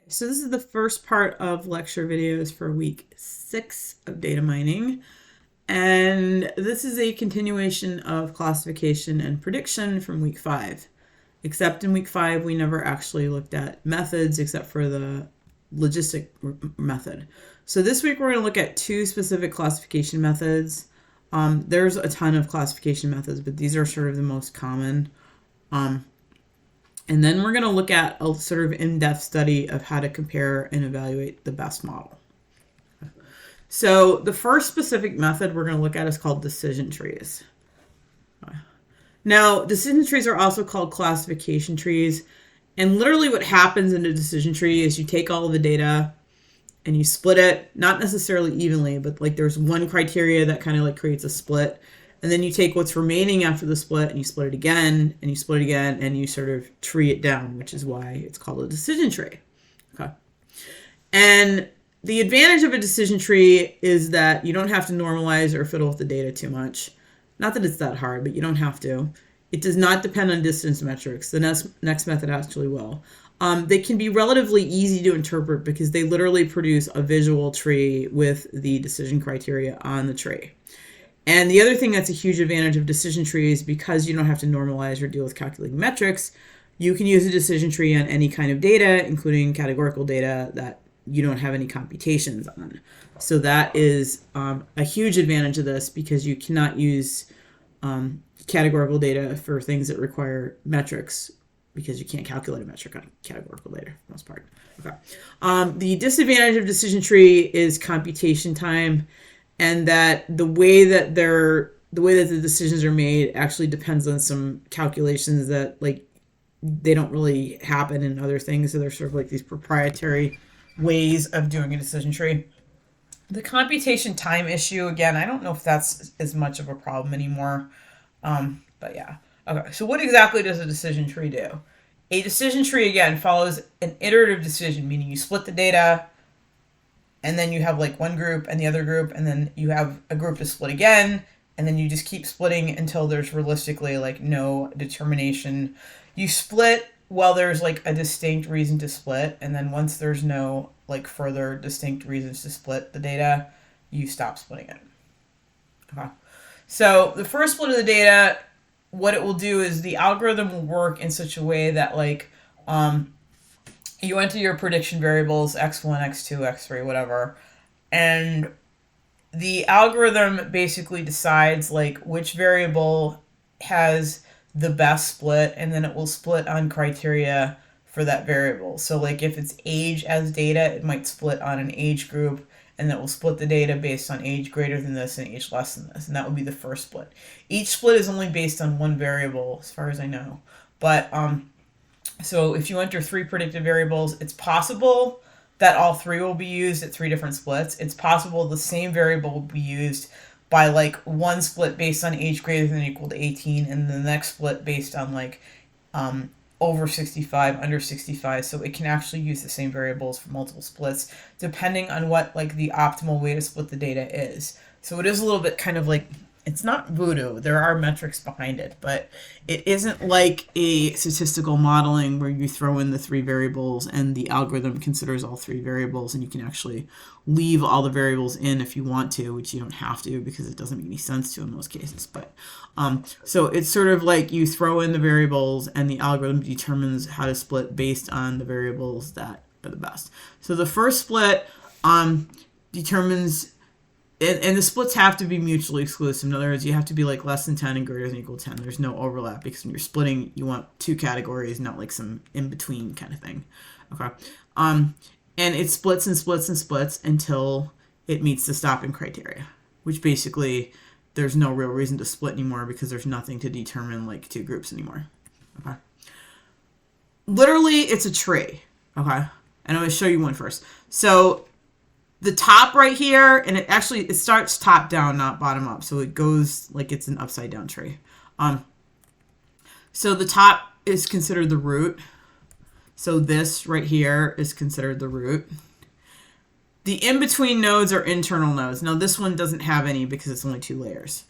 So this is the first part of lecture videos for week 6 of data mining. And this is a continuation of classification and prediction from week 5. Except in week 5, we never actually looked at methods except for the logistic method. So this week we're going to look at 2 specific classification methods. There's a ton of classification methods, but these are sort of the most common. And then we're going to look at a sort of in-depth study of how to compare and evaluate the best model. So the first specific method we're going to look at is called decision trees. Now, decision trees are also called classification trees. And literally what happens in a decision tree is you take all of the data and you split it, not necessarily evenly, but like there's one criteria that kind of like creates a split. And then you take what's remaining after the split and you split it again and you split it again and you sort of tree it down, which is why it's called a decision tree. Okay. And the advantage of a decision tree is that you don't have to normalize or fiddle with the data too much. Not that it's that hard, but you don't have to. It does not depend on distance metrics. The next method actually will. They can be relatively easy to interpret because they literally produce a visual tree with the decision criteria on the tree. And the other thing that's a huge advantage of decision trees, because you don't have to normalize or deal with calculating metrics, you can use a decision tree on any kind of data, including categorical data that you don't have any computations on. So that is a huge advantage of this because you cannot use categorical data for things that require metrics because you can't calculate a metric on categorical data for the most part. Okay. The disadvantage of decision tree is computation time, and that the way that the decisions are made actually depends on some calculations that like they don't really happen in other things. So they're sort of like these proprietary ways of doing a decision tree. The computation time issue, again, I don't know if that's as much of a problem anymore. But yeah. Okay, so what exactly does a decision tree do? A decision tree, again, follows an iterative decision, meaning you split the data, and then you have like one group and the other group, and then you have a group to split again, and then you just keep splitting until there's realistically like no determination. You split while there's like a distinct reason to split, and then once there's no like further distinct reasons to split the data, you stop splitting it. Okay. So the first split of the data, what it will do is the algorithm will work in such a way that like you enter your prediction variables x1, x2, x3, whatever, and the algorithm basically decides like which variable has the best split, and then it will split on criteria for that variable. So like if it's age as data, it might split on an age group, and then it will split the data based on age greater than this and age less than this, and that would be the first split. Each split is only based on one variable, as far as I know. But so if you enter 3 predicted variables, it's possible that all 3 will be used at 3 different splits. It's possible the same variable will be used by like one split based on age greater than or equal to 18, and the next split based on like over 65, under 65. So it can actually use the same variables for multiple splits depending on what like the optimal way to split the data is. So it is a little bit kind of like, it's not voodoo. There are metrics behind it, but it isn't like a statistical modeling where you throw in the 3 variables and the algorithm considers all 3 variables, and you can actually leave all the variables in if you want to, which you don't have to because it doesn't make any sense to in most cases. But so it's sort of like you throw in the variables and the algorithm determines how to split based on the variables that are the best. So the first split determines, and the splits have to be mutually exclusive. In other words, you have to be like less than 10 and greater than equal to 10. There's no overlap because when you're splitting, you want 2 categories, not like some in-between kind of thing. Okay. And it splits and splits and splits until it meets the stopping criteria, which basically there's no real reason to split anymore because there's nothing to determine like 2 groups anymore. Okay. Literally, it's a tree. Okay. And I'm going to show you one first. So the top right here, and it starts top down, not bottom up. So it goes like it's an upside down tree. So the top is considered the root. So this right here is considered the root. The in-between nodes are internal nodes. Now this one doesn't have any because it's only 2 layers.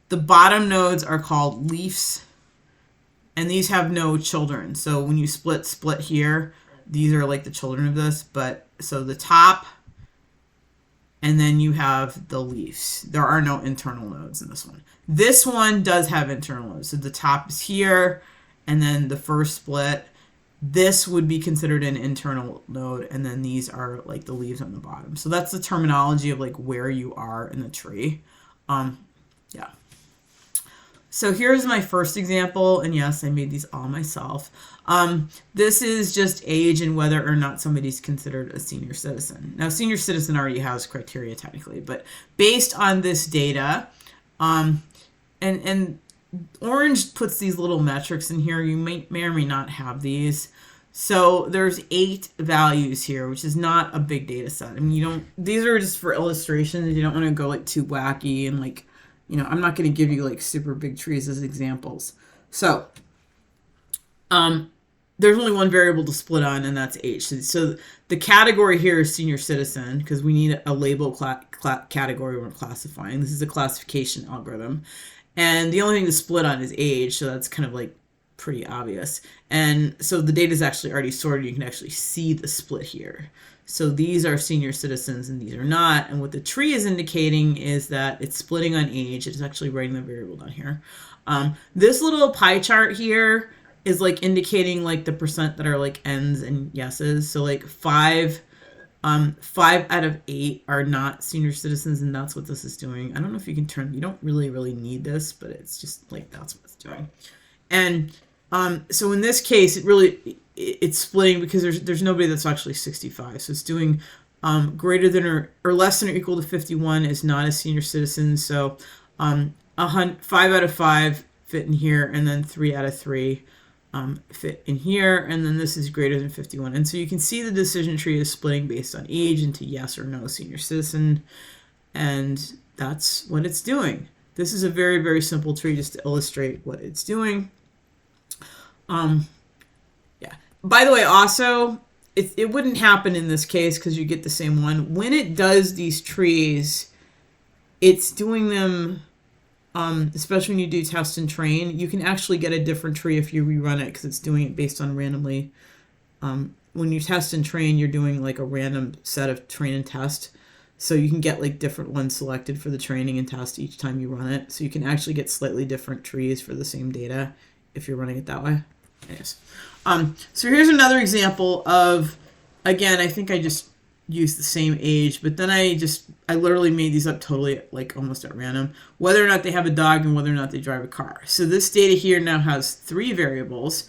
The bottom nodes are called leaves, and these have no children. So when you split here, these are like the children of this, but so the top, and then you have the leaves. There are no internal nodes in this one. This one does have internal nodes. So the top is here, and then the first split, this would be considered an internal node, and then these are like the leaves on the bottom. So that's the terminology of like where you are in the tree. Yeah. So here's my first example, and yes, I made these all myself. This is just age and whether or not somebody's considered a senior citizen. Now, senior citizen already has criteria technically, but based on this data, and Orange puts these little metrics in here. You may or may not have these. So there's 8 values here, which is not a big data set. I mean, these are just for illustrations. You don't want to go like too wacky and like, I'm not going to give you like super big trees as examples. So, there's only one variable to split on, and that's age. So the category here is senior citizen because we need a label category when we're classifying. This is a classification algorithm. And the only thing to split on is age, so that's kind of like pretty obvious. And so the data is actually already sorted. You can actually see the split here. So these are senior citizens and these are not. And what the tree is indicating is that it's splitting on age. It's actually writing the variable down here. This little pie chart here is like indicating like the percent that are like N's and yeses. So like 5 out of 8 are not senior citizens, and that's what this is doing. I don't know if you can turn, you don't really need this, but it's just like, that's what it's doing. And so in this case, it's splitting because there's nobody that's actually 65. So it's doing greater than or less than or equal to 51 is not a senior citizen. So 5 out of 5 fit in here, and then 3 out of 3 fit in here, and then this is greater than 51. And so you can see the decision tree is splitting based on age into yes or no senior citizen, and that's what it's doing. This is a very, very simple tree just to illustrate what it's doing. Yeah. By the way, also, it wouldn't happen in this case because you get the same one. When it does these trees, it's doing them, especially when you do test and train, you can actually get a different tree if you rerun it because it's doing it based on randomly. When you test and train, you're doing like a random set of train and test. So you can get like different ones selected for the training and test each time you run it. So you can actually get slightly different trees for the same data if you're running it that way. Anyways. So here's another example of, again, I think I just used the same age, but then I literally made these up totally like almost at random, whether or not they have a dog and whether or not they drive a car. So this data here now has 3 variables,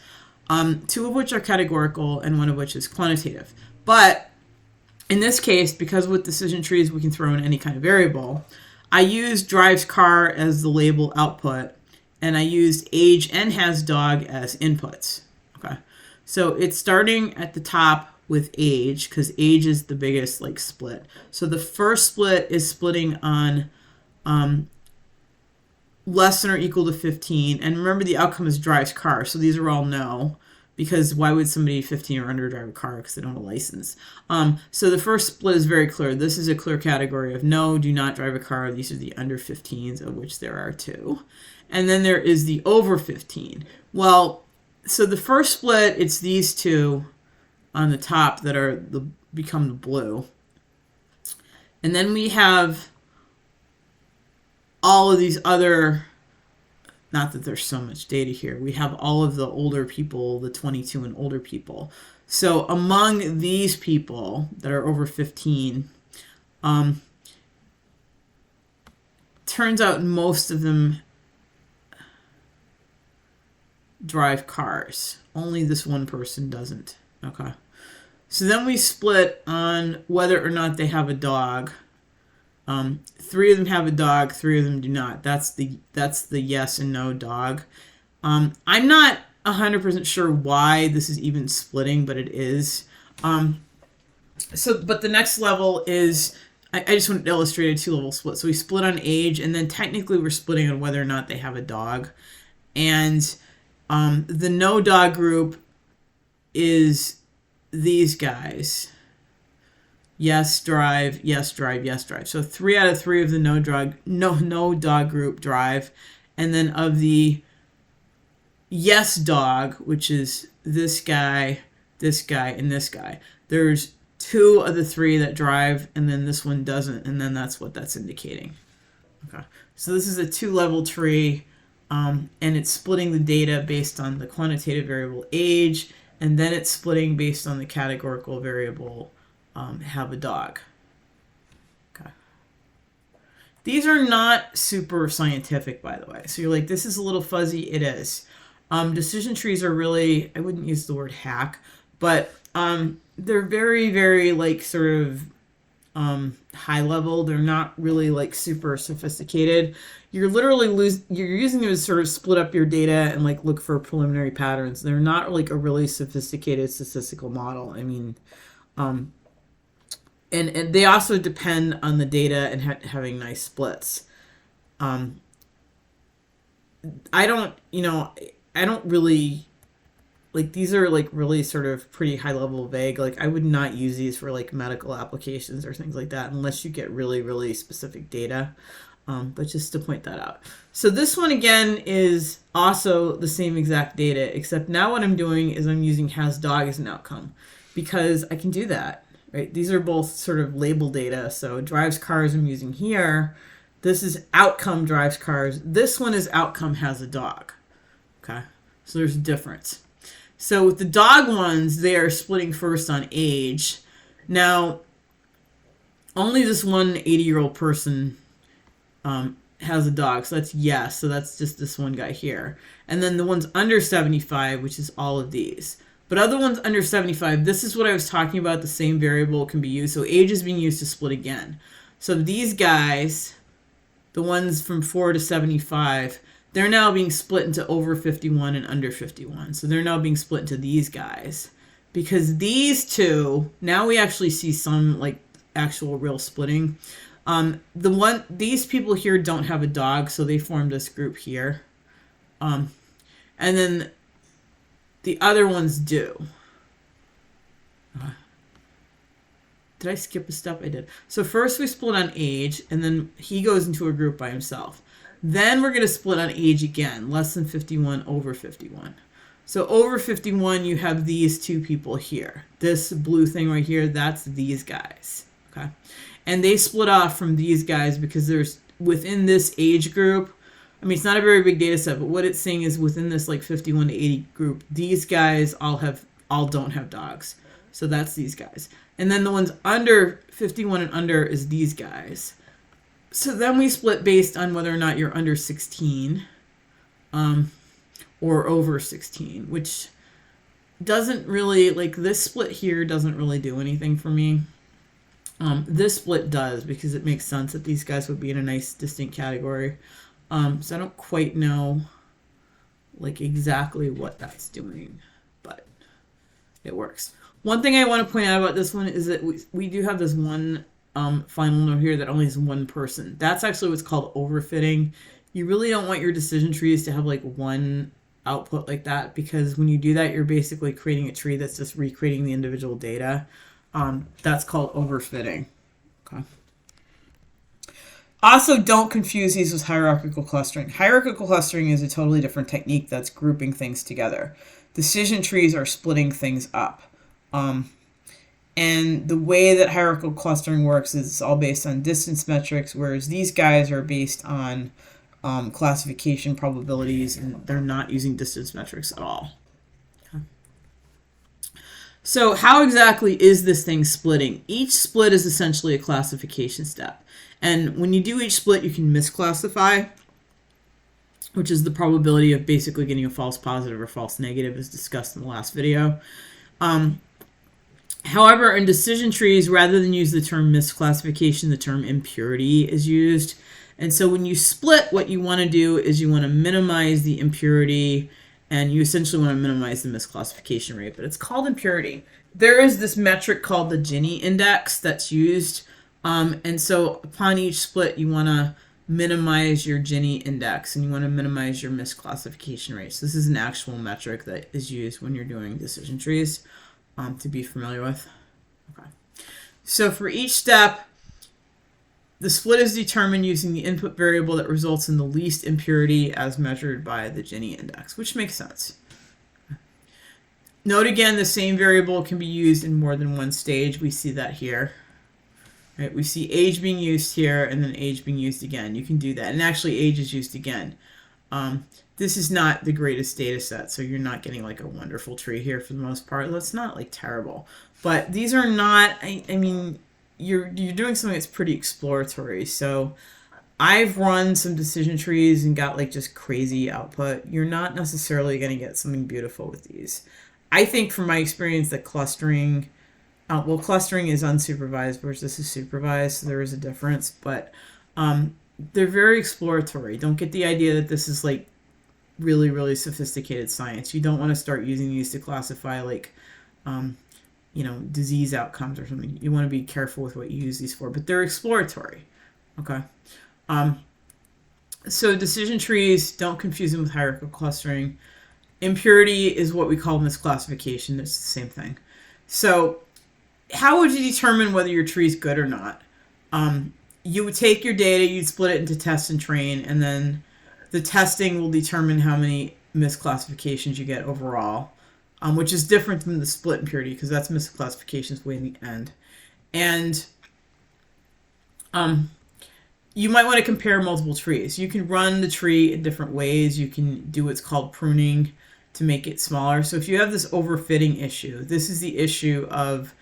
2 of which are categorical and 1 of which is quantitative. But in this case, because with decision trees we can throw in any kind of variable, I used drives car as the label output, and I used age and has dog as inputs. Okay, so it's starting at the top with age because age is the biggest like split. So the first split is splitting on less than or equal to 15, and remember the outcome is drives car, so these are all no, because why would somebody 15 or under drive a car because they don't have a license? So the first split is very clear. This is a clear category of no, do not drive a car. These are the under 15s, of which there are 2. And then there is the over 15. Well, so the first split, it's these 2 on the top that are become the blue. And then we have all of these other, not that there's so much data here, we have all of the older people, the 22 and older people. So among these people that are over 15, turns out most of them drive cars. Only this one person doesn't. Okay. So then we split on whether or not they have a dog. 3 of them have a dog, 3 of them do not. That's the yes and no dog. I'm not 100% sure why this is even splitting, but it is. But the next level is, I just want to illustrate a 2-level split. So we split on age, and then technically we're splitting on whether or not they have a dog. And the no dog group is these guys. Yes, drive, yes, drive, yes, drive. So 3 out of 3 of the no dog group drive. And then of the yes dog, which is this guy, this guy, and this guy. There's 2 of the 3 that drive, and then this one doesn't, and then that's what that's indicating. Okay, so this is a 2-level tree, and it's splitting the data based on the quantitative variable age, and then it's splitting based on the categorical variable have a dog. Okay. These are not super scientific, by the way. So you're like, this is a little fuzzy. It is. Decision trees are really, I wouldn't use the word hack, but they're very, very like sort of high level. They're not really like super sophisticated. You're literally you're using them to sort of split up your data and like look for preliminary patterns. They're not like a really sophisticated statistical model. I mean, and they also depend on the data and having nice splits. I don't really, like, these are like really sort of pretty high level vague. Like, I would not use these for like medical applications or things like that unless you get really, really specific data. But just to point that out. So this one again is also the same exact data, except now what I'm doing is I'm using has dog as an outcome because I can do that, right? These are both sort of label data. So drives cars I'm using here. This is outcome drives cars. This one is outcome has a dog. Okay, so there's a difference. So with the dog ones, they are splitting first on age. Now, only this one 80-year-old person has a dog, so that's yes. So that's just this one guy here. And then the ones under 75, which is all of these. But other ones under 75, this is what I was talking about. The same variable can be used. So age is being used to split again. So these guys, the ones from 4 to 75, they're now being split into over 51 and under 51. So they're now being split into these guys. Because these two, now we actually see some like actual real splitting. These people here don't have a dog, so they formed this group here. And then the other ones do. Did I skip a step? I did. So first we split on age, and then he goes into a group by himself. Then we're going to split on age again, less than 51, over 51. So over 51, you have these two people here. This blue thing right here, that's these guys. Okay. And they split off from these guys because there's within this age group, I mean, it's not a very big data set, but what it's saying is within this like 51 to 80 group, these guys all don't have dogs. So that's these guys. And then the ones under 51 and under is these guys. So then we split based on whether or not you're under 16 or over 16, which doesn't really, like this split here doesn't really do anything for me. This split does because it makes sense that these guys would be in a nice distinct category. So I don't quite know like exactly what that's doing, but it works. One thing I want to point out about this one is that we do have this one final note here that only has one person. That's actually what's called overfitting. You really don't want your decision trees to have like one output like that, because when you do that, you're basically creating a tree that's just recreating the individual data. That's called overfitting. Okay. Also, don't confuse these with hierarchical clustering. Hierarchical clustering is a totally different technique that's grouping things together. Decision trees are splitting things up. And the way that hierarchical clustering works is it's all based on distance metrics, whereas these guys are based on classification probabilities, and they're not using distance metrics at all. Okay. So how exactly is this thing splitting? Each split is essentially a classification step. And when you do each split, you can misclassify, which is the probability of basically getting a false positive or false negative, as discussed in the last video. However, in decision trees, rather than use the term misclassification, the term impurity is used. And so when you split, what you want to do is you want to minimize the impurity, and you essentially want to minimize the misclassification rate, but it's called impurity. There is this metric called the Gini index that's used. And so upon each split, you want to minimize your Gini index, and you want to minimize your misclassification rates. This is an actual metric that is used when you're doing decision trees. To be familiar with. Okay. So for each step, the split is determined using the input variable that results in the least impurity as measured by the Gini index, which makes sense. Note again, the same variable can be used in more than one stage. We see that here. Right? We see age being used here and then age being used again. You can do that. And actually age is used again. This is not the greatest data set, so you're not getting like a wonderful tree here for the most part. That's not like terrible. But these are not, I mean, you're doing something that's pretty exploratory. So I've run some decision trees and got like just crazy output. You're not necessarily going to get something beautiful with these. I think from my experience that clustering, well, clustering is unsupervised, whereas this is supervised, so there is a difference. But they're very exploratory. Don't get the idea that this is like really, really sophisticated science. You don't want to start using these to classify like, you know, disease outcomes or something. You want to be careful with what you use these for, but they're exploratory. Okay. So decision trees, don't confuse them with hierarchical clustering. Impurity is what we call misclassification. It's the same thing. So how would you determine whether your tree is good or not? You would take your data, you'd split it into test and train, and then the testing will determine how many misclassifications you get overall, which is different than the split impurity because that's misclassifications way in the end. And you might want to compare multiple trees. You can run the tree in different ways. You can do what's called pruning to make it smaller. So if you have this overfitting issue, this is the issue of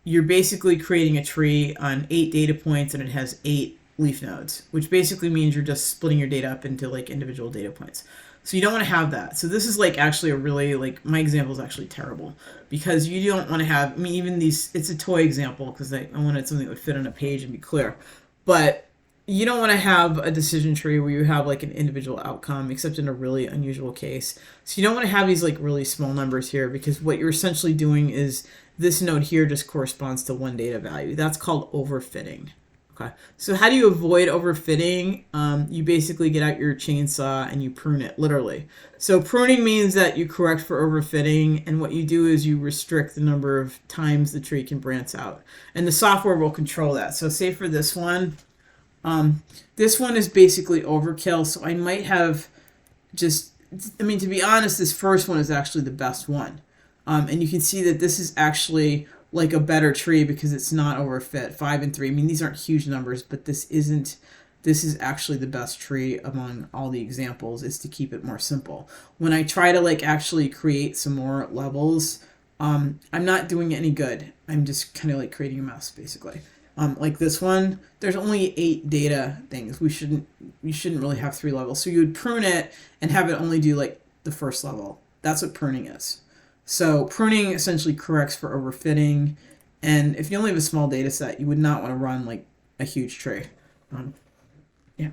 you're basically creating a tree on 8 data points and it has 8 leaf nodes, which basically means you're just splitting your data up into like individual data points. So you don't want to have that. So this is like actually a really, like, my example is actually terrible because you don't want to have, I mean, even these, it's a toy example because I wanted something that would fit on a page and be clear. But you don't want to have a decision tree where you have like an individual outcome, except in a really unusual case. So you don't want to have these like really small numbers here because what you're essentially doing is this node here just corresponds to one data value. That's called overfitting. Okay. So how do you avoid overfitting? You basically get out your chainsaw and you prune it, literally. So pruning means that you correct for overfitting, and what you do is you restrict the number of times the tree can branch out. And the software will control that. So say for this one is basically overkill, so I might have just, I mean, to be honest, this first one is actually the best one. And you can see that this is actually like a better tree because it's not overfit. 5 and 3. I mean, these aren't huge numbers, but this is actually the best tree among all the examples, is to keep it more simple. When I try to like actually create some more levels, I'm not doing any good. I'm just kind of like creating a mess basically. Like this one, there's only 8 data things. You shouldn't really have 3 levels. So you would prune it and have it only do like the first level. That's what pruning is. So pruning essentially corrects for overfitting, and if you only have a small data set, you would not want to run like a huge tree. Yeah.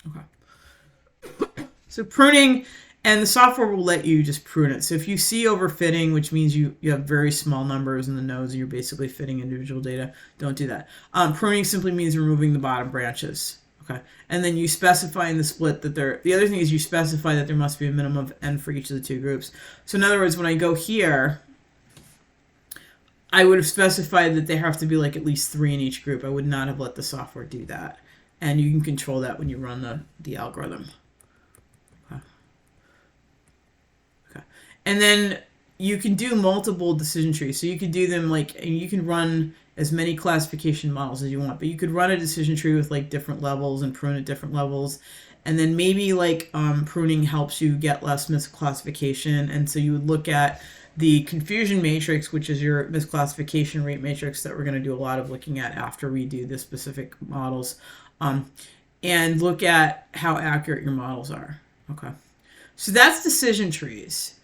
Okay. So pruning, and the software will let you just prune it. So if you see overfitting, which means you have very small numbers in the nodes and you're basically fitting individual data, don't do that. Pruning simply means removing the bottom branches. Okay, and then you specify in the split that the other thing is you specify that there must be a minimum of n for each of the 2 groups. So in other words, when I go here, I would have specified that there have to be like at least 3 in each group. I would not have let the software do that. And you can control that when you run the algorithm. Okay. And then you can do multiple decision trees. So you could do them like, and you can run as many classification models as you want, but you could run a decision tree with like different levels and prune at different levels. And then maybe like pruning helps you get less misclassification. And so you would look at the confusion matrix, which is your misclassification rate matrix that we're going to do a lot of looking at after we do the specific models, and look at how accurate your models are. Okay. So that's decision trees.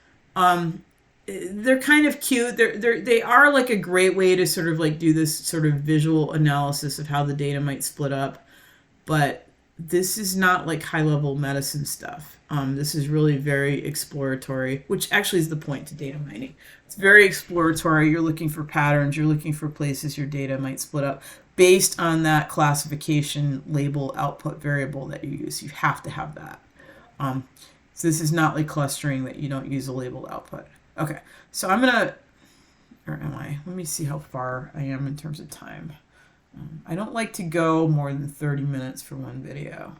They're kind of cute. They are like a great way to sort of like do this sort of visual analysis of how the data might split up, but this is not like high level medicine stuff. This is really very exploratory, which actually is the point to data mining. It's very exploratory. You're looking for patterns. You're looking for places your data might split up based on that classification label output variable that you use. You have to have that. So this is not like clustering that you don't use a labeled output. Okay, so I'm gonna, or am I? Let me see how far I am in terms of time. I don't like to go more than 30 minutes for one video.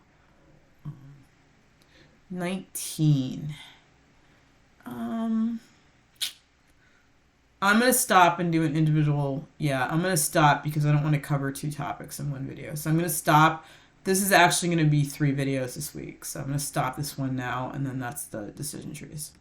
19. I'm going to stop and do an individual. Yeah, I'm going to stop because I don't want to cover 2 topics in one video. So I'm going to stop. This is actually going to be 3 videos this week. So I'm going to stop this one now, and then that's the decision trees.